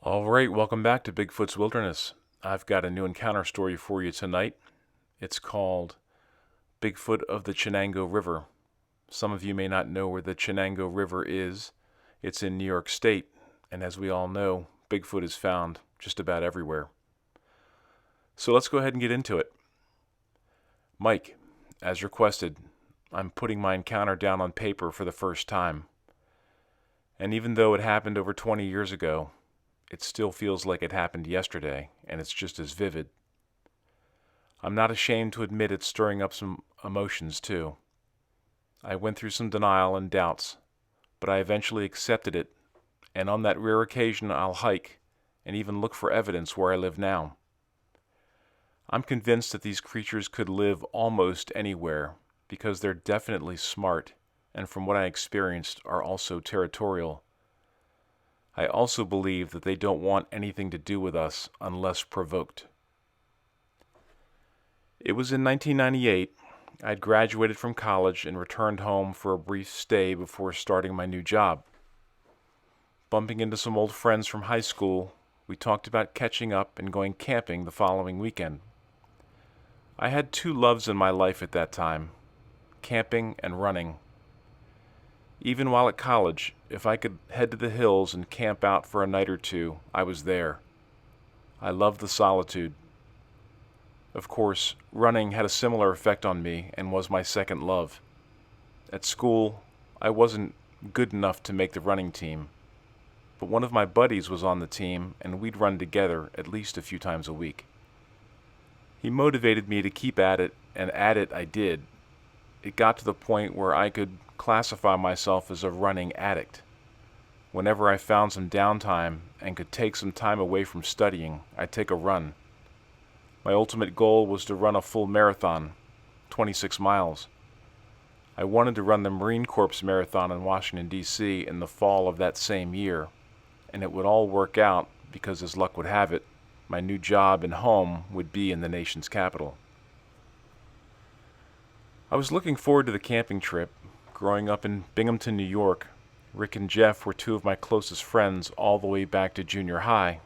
All right, welcome back to Bigfoot's Wilderness. I've got a new encounter story for you tonight. It's called Bigfoot of the Chenango River. Some of you may not know where the Chenango River is. It's in New York State, and as we all know, Bigfoot is found just about everywhere. So let's go ahead and get into it. Mike, as requested, I'm putting my encounter down on paper for the first time. And even though it happened over 20 years ago, it still feels like it happened yesterday, and it's just as vivid. I'm not ashamed to admit it's stirring up some emotions, too. I went through some denial and doubts, but I eventually accepted it, and on that rare occasion I'll hike and even look for evidence where I live now. I'm convinced that these creatures could live almost anywhere because they're definitely smart, and from what I experienced, are also territorial. I also believe that they don't want anything to do with us unless provoked. It was in 1998. I'd graduated from college and returned home for a brief stay before starting my new job. Bumping into some old friends from high school, we talked about catching up and going camping the following weekend. I had two loves in my life at that time, camping and running. Even while at college, if I could head to the hills and camp out for a night or two, I was there. I loved the solitude. Of course, running had a similar effect on me and was my second love. At school, I wasn't good enough to make the running team, but one of my buddies was on the team and we'd run together at least a few times a week. He motivated me to keep at it, and at it I did. It got to the point where I could classify myself as a running addict. Whenever I found some downtime and could take some time away from studying, I'd take a run. My ultimate goal was to run a full marathon, 26 miles. I wanted to run the Marine Corps Marathon in Washington, D.C. in the fall of that same year, and it would all work out because, as luck would have it, my new job and home would be in the nation's capital. I was looking forward to the camping trip. Growing up in Binghamton, New York, Rick and Jeff were two of my closest friends all the way back to junior high.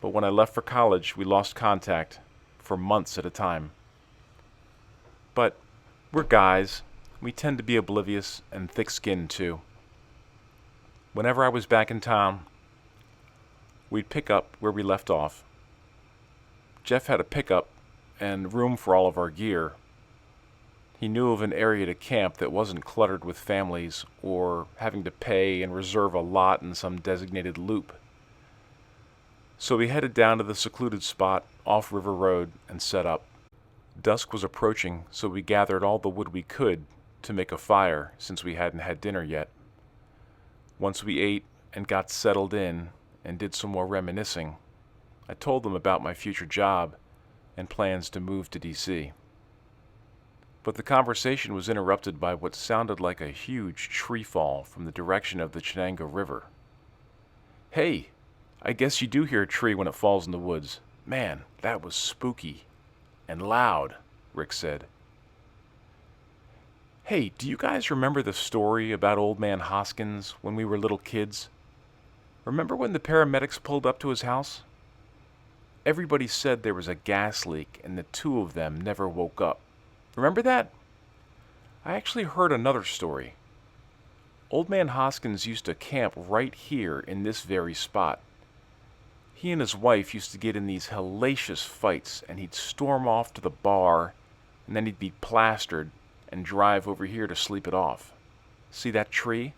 But when I left for college, we lost contact for months at a time. But we're guys. We tend to be oblivious and thick-skinned too. Whenever I was back in town, we'd pick up where we left off. Jeff had a pickup and room for all of our gear. He knew of an area to camp that wasn't cluttered with families or having to pay and reserve a lot in some designated loop. So we headed down to the secluded spot off River Road and set up. Dusk was approaching, so we gathered all the wood we could to make a fire since we hadn't had dinner yet. Once we ate and got settled in and did some more reminiscing, I told them about my future job and plans to move to D.C. But the conversation was interrupted by what sounded like a huge tree fall from the direction of the Chenango River. "Hey, I guess you do hear a tree when it falls in the woods. Man, that was spooky. And loud," Rick said. "Hey, do you guys remember the story about Old Man Hoskins when we were little kids? Remember when the paramedics pulled up to his house? Everybody said there was a gas leak and the two of them never woke up. Remember that? I actually heard another story. Old Man Hoskins used to camp right here in this very spot. He and his wife used to get in these hellacious fights, and he'd storm off to the bar, and then he'd be plastered and drive over here to sleep it off. See that tree?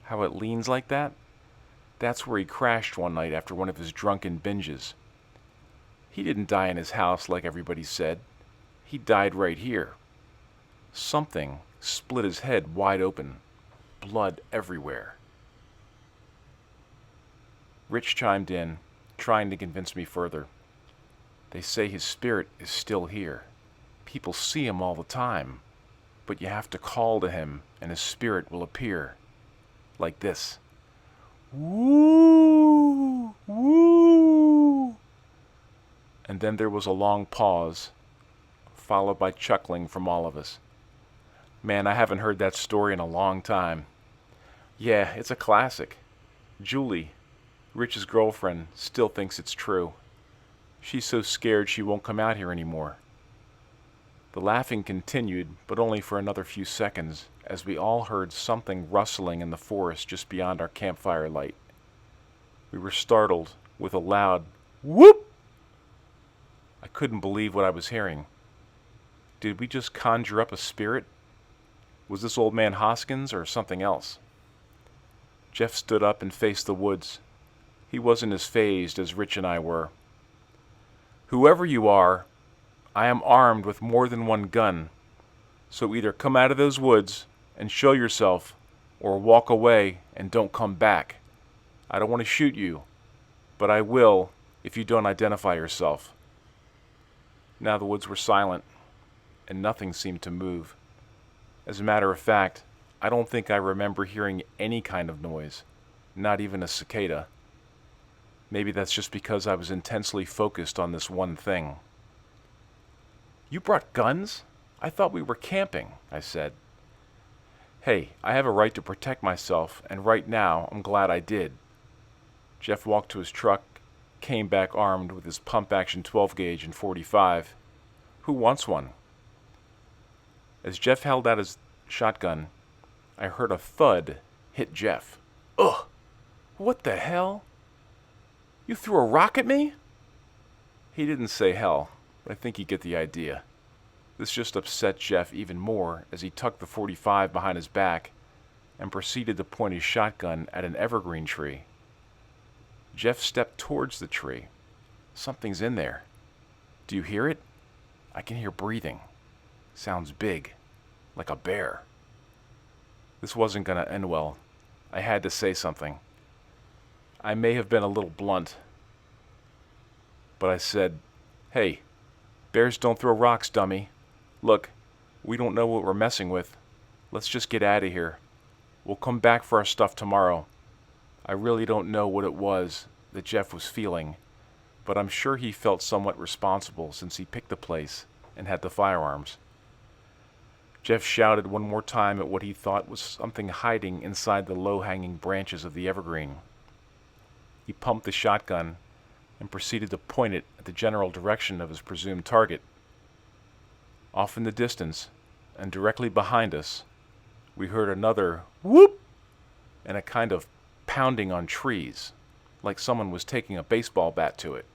How it leans like that? That's where he crashed one night after one of his drunken binges. He didn't die in his house like everybody said. He died right here. Something split his head wide open. Blood everywhere." Rich chimed in, trying to convince me further. "They say his spirit is still here. People see him all the time, but you have to call to him and his spirit will appear. Like this. Woo! Woo!" And then there was a long pause, followed by chuckling from all of us. Man, I haven't heard that story in a long time. Yeah, it's a classic. Julie, Rich's girlfriend still thinks it's true. She's so scared she won't come out here anymore. The laughing continued, but only for another few seconds, as we all heard something rustling in the forest just beyond our campfire light. We were startled with a loud whoop. I couldn't believe what I was hearing. Did we just conjure up a spirit? Was this old man Hoskins or something else? Jeff stood up and faced the woods. He wasn't as fazed as Rich and I were. Whoever you are, I am armed with more than one gun, so either come out of those woods and show yourself, or walk away and don't come back. I don't want to shoot you, but I will if you don't identify yourself. Now the woods were silent, and nothing seemed to move. As a matter of fact, I don't think I remember hearing any kind of noise, not even a cicada. Maybe that's just because I was intensely focused on this one thing. You brought guns? I thought we were camping, I said. Hey, I have a right to protect myself, and right now I'm glad I did. Jeff walked to his truck, came back armed with his pump-action 12-gauge and .45. Who wants one? As Jeff held out his shotgun, I heard a thud hit Jeff. Ugh! What the hell? You threw a rock at me? He didn't say hell, but I think you get the idea. This just upset Jeff even more as he tucked the .45 behind his back and proceeded to point his shotgun at an evergreen tree. Jeff stepped towards the tree. Something's in there. Do you hear it? I can hear breathing. Sounds big, like a bear. This wasn't going to end well. I had to say something. I may have been a little blunt, but I said, "Hey, bears don't throw rocks, dummy. Look, we don't know what we're messing with. Let's just get out of here. We'll come back for our stuff tomorrow." I really don't know what it was that Jeff was feeling, but I'm sure he felt somewhat responsible since he picked the place and had the firearms. Jeff shouted one more time at what he thought was something hiding inside the low-hanging branches of the evergreen. He pumped the shotgun and proceeded to point it at the general direction of his presumed target. Off in the distance, and directly behind us, we heard another whoop and a kind of pounding on trees, like someone was taking a baseball bat to it.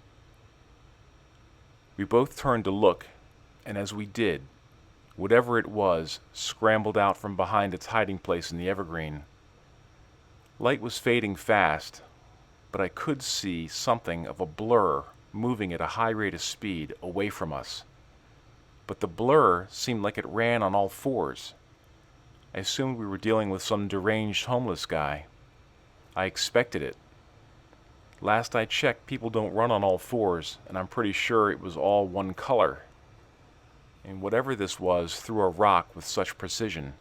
We both turned to look, and as we did, whatever it was scrambled out from behind its hiding place in the evergreen. Light was fading fast, but I could see something of a blur moving at a high rate of speed away from us. But the blur seemed like it ran on all fours. I assumed we were dealing with some deranged homeless guy. I expected it. Last I checked, people don't run on all fours, and I'm pretty sure it was all one color. And whatever this was threw a rock with such precision.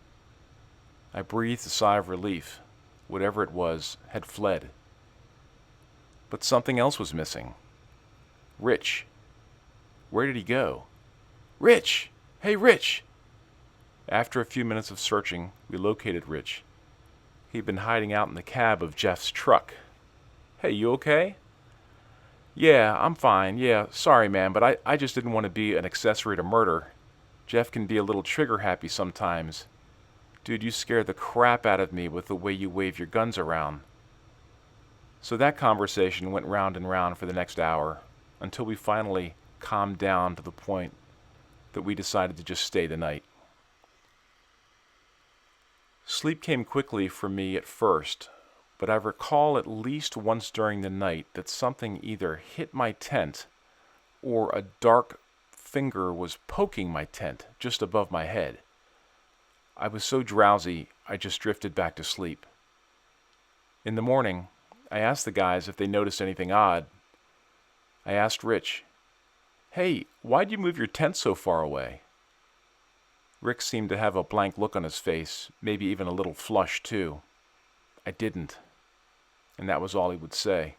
I breathed a sigh of relief. Whatever it was had fled. But something else was missing. Rich. Where did he go? Rich! Hey, Rich! After a few minutes of searching, we located Rich. He'd been hiding out in the cab of Jeff's truck. Hey, you okay? Yeah, I'm fine. Yeah, sorry, man, but I just didn't want to be an accessory to murder. Jeff can be a little trigger-happy sometimes. Dude, you scared the crap out of me with the way you wave your guns around. So that conversation went round and round for the next hour, until we finally calmed down to the point that we decided to just stay the night. Sleep came quickly for me at first, but I recall at least once during the night that something either hit my tent or a dark finger was poking my tent just above my head. I was so drowsy, I just drifted back to sleep. In the morning, I asked the guys if they noticed anything odd. I asked Rich, "Hey, why'd you move your tent so far away?" Rick seemed to have a blank look on his face, maybe even a little flushed too. I didn't, and that was all he would say.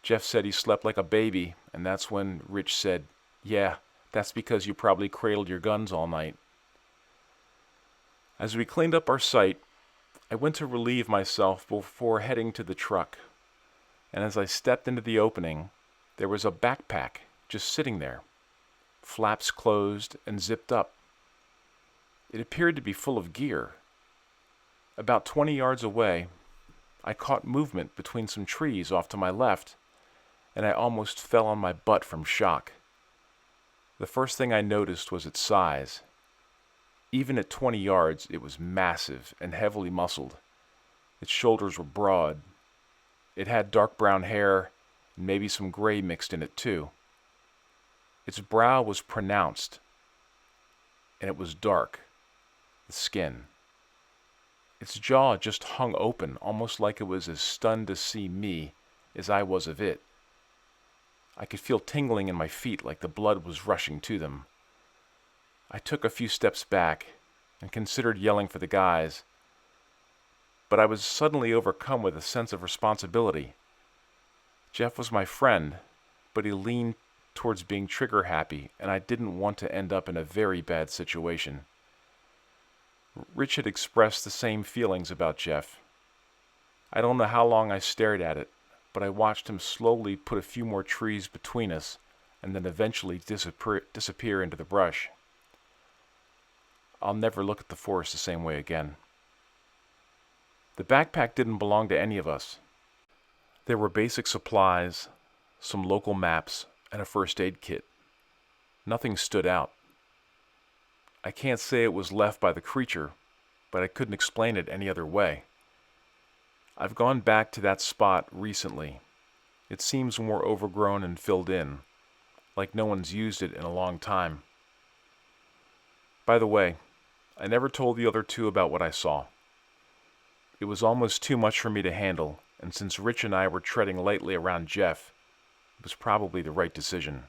Jeff said he slept like a baby, and that's when Rich said, "Yeah, that's because you probably cradled your guns all night." As we cleaned up our site, I went to relieve myself before heading to the truck. and as I stepped into the opening, there was a backpack just sitting there, flaps closed and zipped up. It appeared to be full of gear. About 20 yards away, I caught movement between some trees off to my left, and I almost fell on my butt from shock. The first thing I noticed was its size. Even at 20 yards, it was massive and heavily muscled. Its shoulders were broad. It had dark brown hair, and maybe some gray mixed in it too. Its brow was pronounced, and it was dark, the skin. Its jaw just hung open, almost like it was as stunned to see me as I was of it. I could feel tingling in my feet like the blood was rushing to them. I took a few steps back and considered yelling for the guys, but I was suddenly overcome with a sense of responsibility. Jeff was my friend, but he leaned towards being trigger happy, and I didn't want to end up in a very bad situation. Rich had expressed the same feelings about Jeff. I don't know how long I stared at it, but I watched him slowly put a few more trees between us and then eventually disappear into the brush. I'll never look at the forest the same way again. The backpack didn't belong to any of us. There were basic supplies, some local maps, and a first aid kit. Nothing stood out. I can't say it was left by the creature, but I couldn't explain it any other way. I've gone back to that spot recently. It seems more overgrown and filled in, like no one's used it in a long time. By the way, I never told the other two about what I saw. It was almost too much for me to handle, and since Rich and I were treading lightly around Jeff, it was probably the right decision.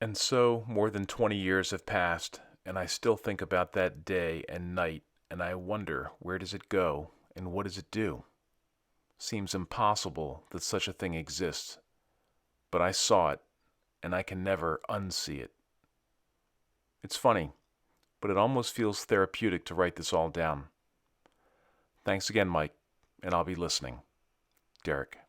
And so, more than 20 years have passed, and I still think about that day and night, and I wonder, where does it go, and what does it do? Seems impossible that such a thing exists, but I saw it, and I can never unsee it. It's funny, but it almost feels therapeutic to write this all down. Thanks again, Mike, and I'll be listening. Derek.